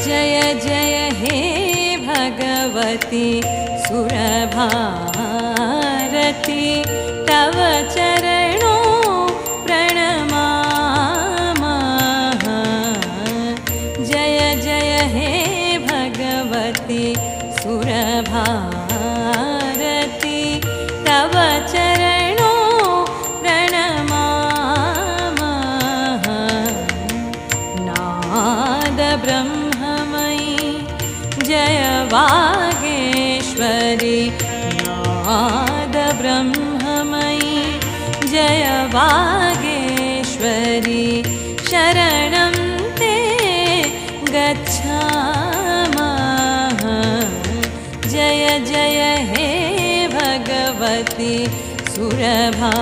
जय जय हे भगवती सुरभारती तव चरणों प्रणमामः। जय जय हे भगवती सुरभारती तव चरणों प्रणमामः। नाद ब्रह्ममयी जय वागेश्वरी नाद ब्रह्ममयी जय वागेश्वरी शरणं ते गच्छामः। जय जय हे भगवती सुरभा